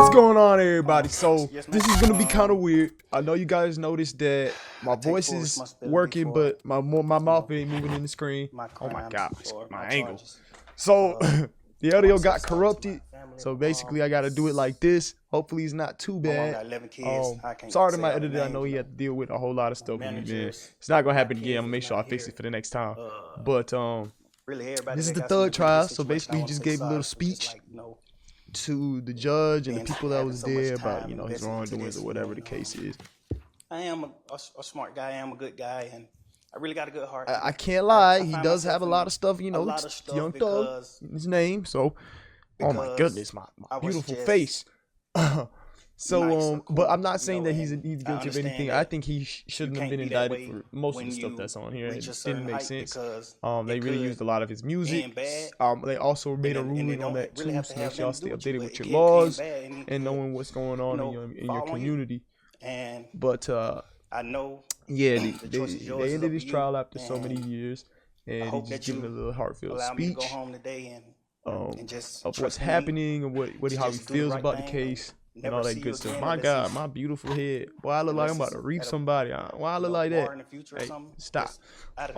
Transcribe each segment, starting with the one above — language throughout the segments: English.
What's going on, everybody? So this is gonna be kind of weird. I know you guys noticed that my voice is working, but my mouth ain't moving in the screen. Oh my god, my angle. So the audio got corrupted. So basically, I gotta do it like this. Hopefully, it's not too bad. Sorry to my editor. I know he had to deal with a whole lot of stuff with me, man. It's not gonna happen again. I'm gonna make sure I fix it for the next time. But this is the third trial. So basically, he just gave a little speech to the judge and the people that was there about, you know, his wrongdoings or whatever the case is. I am a smart guy. I am a good guy, and I really got a good heart. I can't lie. He does have a lot of stuff, you know, Young Thug in his name. So, oh my goodness, my beautiful face. So, but I'm not saying that he's guilty of anything. I think he shouldn't have been indicted for most of the stuff that's on here. It just didn't make sense. They really used a lot of his music. They also made a ruling on that too, so make sure y'all stay updated with your laws and knowing what's going on in your community. But I know, yeah, they ended his trial after so many years, and he just giving a little heartfelt speech of what's happening and how he feels about the case. And all that good stuff. My God, my beautiful head. Boy, I look like I'm about to reap somebody. Why I look like that? Hey, stop. But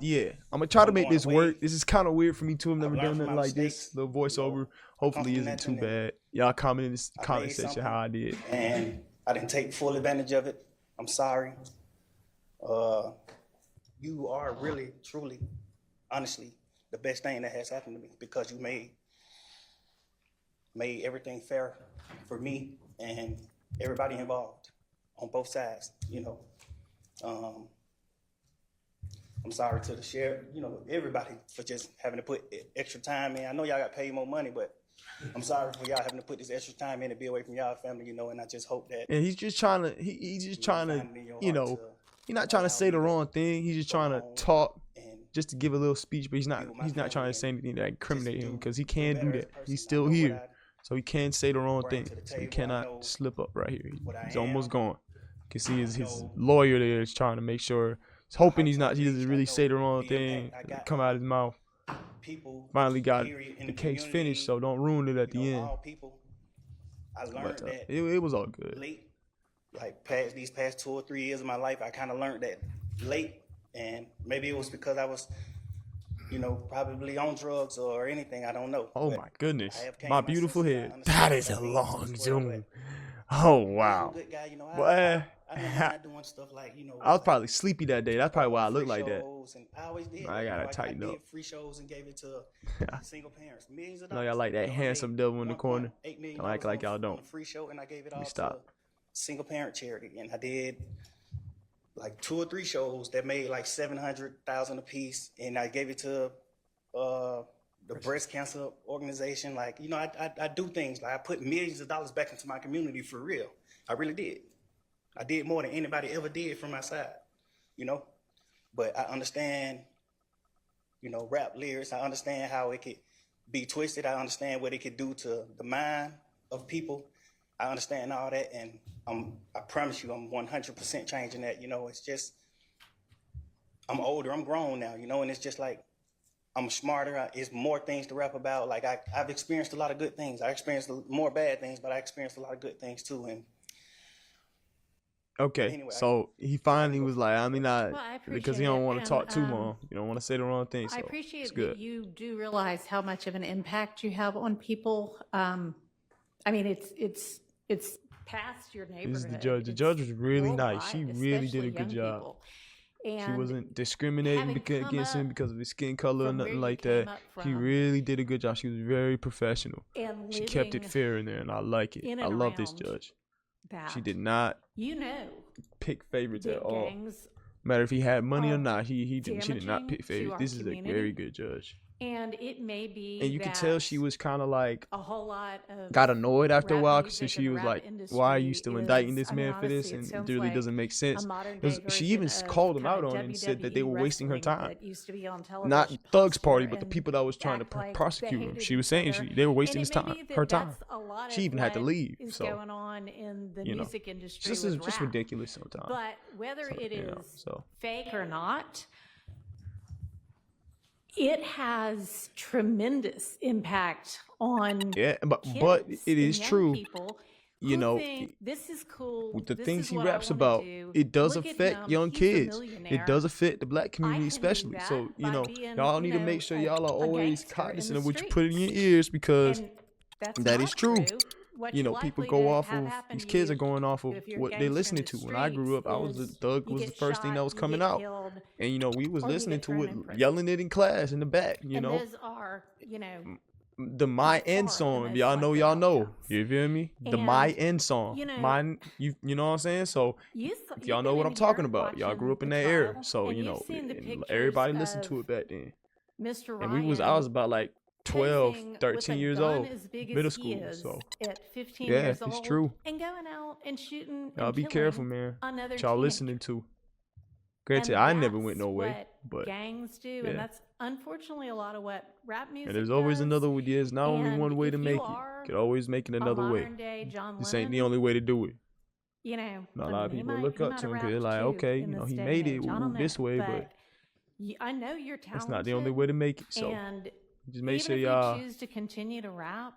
yeah, I'm gonna try to make this work. This is kind of weird for me too. I've never done nothing like this. The voiceover hopefully isn't too bad. Y'all comment in the comment section how I did. And I didn't take full advantage of it. I'm sorry. You are really, truly, honestly, the best thing that has happened to me, because you made everything fair for me and everybody involved on both sides, you know. I'm sorry to the sheriff, you know, everybody, for just having to put extra time in. I know y'all got paid more money, but I'm sorry for y'all having to put this extra time in to be away from y'all family, you know. And I just hope that. And he's just trying to, he's just trying to, you know, he's not trying to say the wrong thing. He's just trying to talk, just to give a little speech, but he's not trying to say anything that incriminate him, because he can do that. He's still here. So he can't say the wrong thing. So he cannot slip up right here. He's almost gone. You can see his lawyer there is trying to make sure. He's hoping he doesn't really say the wrong thing, come out of his mouth. Finally got the case finished, so don't ruin it at the end. But it was all good. Like these past 2 or 3 years of my life, I kind of learned that late, and maybe it was because I was, you know, probably on drugs or anything. I don't know. Oh my goodness, my beautiful head. That is a long zoom. Oh wow. Well, I was probably sleepy that day. That's probably why I looked like that. I gotta tighten up. No, y'all like that handsome devil in the corner. I act like y'all don't. Let me stop. Single parent charity, and I did like 2 or 3 shows that made like $700,000 a piece, and I gave it to the breast cancer organization. Like, you know, I do things like I put millions of dollars back into my community for real. I really did. I did more than anybody ever did from my side, you know. But I understand, you know, rap lyrics. I understand how it could be twisted. I understand what it could do to the mind of people. I understand all that, and I promise you, I'm 100% changing that. You know, it's just, I'm older, I'm grown now, you know, and it's just like, I'm smarter. It's more things to rap about. Like, I've experienced a lot of good things. I experienced more bad things, but I experienced a lot of good things too. And okay, anyway, so he finally was like, I mean, because he don't want to talk too long. You don't want to say the wrong thing. So I appreciate that you do realize how much of an impact you have on people. I mean, it's past your neighborhood. This is the judge. The judge was really nice. She really did a good job. She wasn't discriminating against him because of his skin color or nothing like that. She really did a good job. She was very professional. She kept it fair in there, and I like it. I love this judge. She did not pick favorites at all. Matter if he had money or not, she did not pick favorites. This is a very good judge. And it may be, and you could tell she was kind of like a whole lot of got annoyed after a while, because she was like, "Why are you still indicting this man for this?" And it really doesn't make sense. She even called him out on it and said that they were wasting her time. Not Thug's party, but the people that was trying to prosecute him. She was saying they were wasting her time. She even had to leave. So you know, this is just ridiculous sometimes. But whether it is fake or not, it has tremendous impact on but kids it is and young true. people You who know, think this is cool. with the this things is he what I raps wanna about, do. it does Look at affect him. young He's a kids. It millionaire. does affect the black community I can do especially. that So, you by know, being, y'all need to make sure y'all are a always gangster in cognizant the of what you put in your streets. ears, because And that's that not is true. What's You know, people likely go to off have of, happened these to kids you are going off of if you're a what they're gangster in listening the to. When I grew up, I was streets Thug you was the get first thing that shot, was you coming get out. killed, And, you know, we was or you listening get to thrown it, in prison. yelling it in class in the back, you and know. those are, The My by End far the song, most y'all know, likely y'all know. outcomes. You feel me? The And, My End song. you know, Mine, you know what I'm saying? So You've y'all know been what in I'm talking here about. Y'all grew up in watching that the era. trial, So, and you you've know, seen the and pictures everybody listened of to it back then. Mr. And Ryan I was about like 12, posing with 13 a years gun old, as big middle as he school. is So at 15 yeah, years it's old true. and going out and shooting Y'all and be careful, killing man. another What y'all teenager. listening to. Granted, And I never went that's no way, what but gangs do, yeah. and that's unfortunately a lot of what rap music And there's always does. another way. There's not only And one way if to you make it. are You could always make it a another way. modern day John This Lennon, ain't the only way to do it. you know, A I lot of mean, people he look up might to him have because they're rapped like, too okay, in you know, this he day made and it age. I don't this know, way, but I know you're talented. that's not the only way to make it. So And just make even sure if y'all you choose to continue to rap,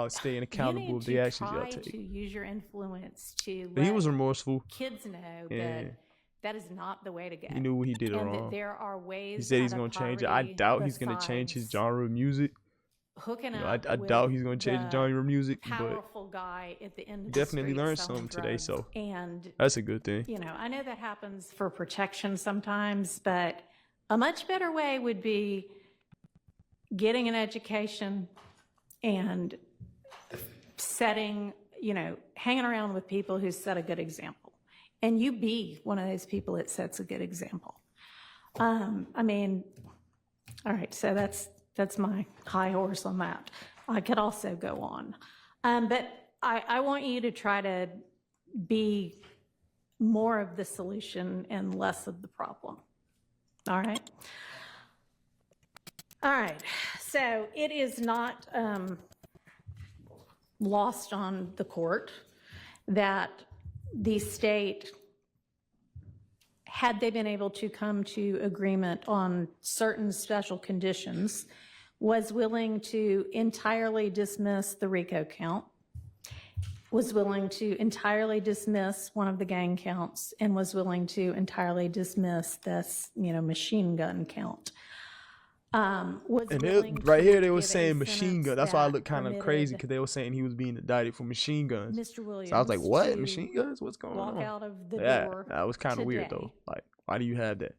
staying you accountable need of the to actions y'all try take. to use your influence to But he let was remorseful. kids know And that that is not the way to go. he knew what he did and wrong. that there are ways He said he's out gonna of change it. I poverty doubt he's gonna change his besides genre of music. hooking You know, up I with doubt he's gonna change the the genre of music, but powerful guy at the end of definitely the learned street selling something today. drugs. So And that's a good thing. you know, I know that happens for protection sometimes, but a much better way would be getting an education and setting, you know, hanging around with people who set a good example. And you be one of those people that sets a good example. I mean, all right, so that's my high horse on that. I could also go on. But I want you to try to be more of the solution and less of the problem. All right? All right, so it is not lost on the court that the state, had they been able to come to agreement on certain special conditions, was willing to entirely dismiss the RICO count, was willing to entirely dismiss one of the gang counts, and was willing to entirely dismiss this, you know, machine gun count. Right here they were saying machine gun. That's why I look kind of crazy, because they were saying he was being indicted for machine guns. Mr. Williams, so I was like, what? Machine guns? What's going walk on? out of the Yeah, door that was kind of weird today. though. Like, why do you have that?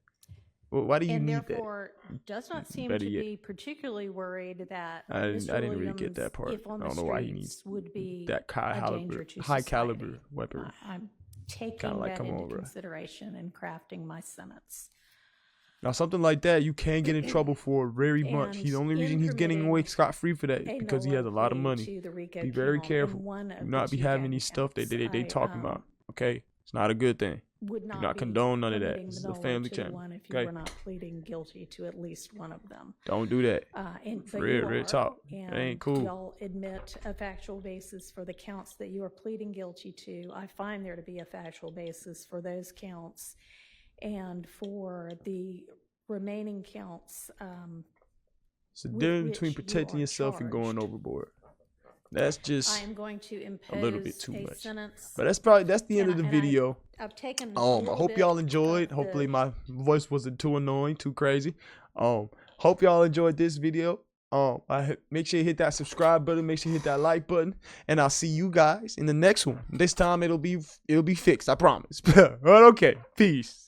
Why do you And need that? therefore does not seem Better to yet. be particularly worried that I Mr. didn't really get Williams, that part. if on I don't the know why he streets, needs would be that a danger to high society. caliber weapon. I'm taking Kinda like, that come into on, bro. consideration in crafting my sentence. Now, something like that, you can get in trouble for very much. And The only reason he's getting away scot-free for that is because he has a lot of money. Be very careful. Do not be having these stuff that they talking about, okay? It's not a good thing. Would Do not not be condone none of that. limiting This is the a NOLA family to the channel, one if you okay? were not pleading guilty to at least one of them. Don't do that. And For but real, you real are, talk. and That ain't cool. Y'all admit a factual basis for the counts that you are pleading guilty to. I find there to be a factual basis for those counts, and for the remaining counts. It's the with difference which between you protecting are yourself and going charged. overboard. That's I just am going to impose a little bit too a much. sentence. But that's the end of the And video. I've taken. I hope y'all enjoyed. of Hopefully the- my voice wasn't too annoying, too crazy. Hope y'all enjoyed this video. Make sure you hit that subscribe button. Make sure you hit that like button, and I'll see you guys in the next one. This time it'll be fixed. I promise. But okay, peace.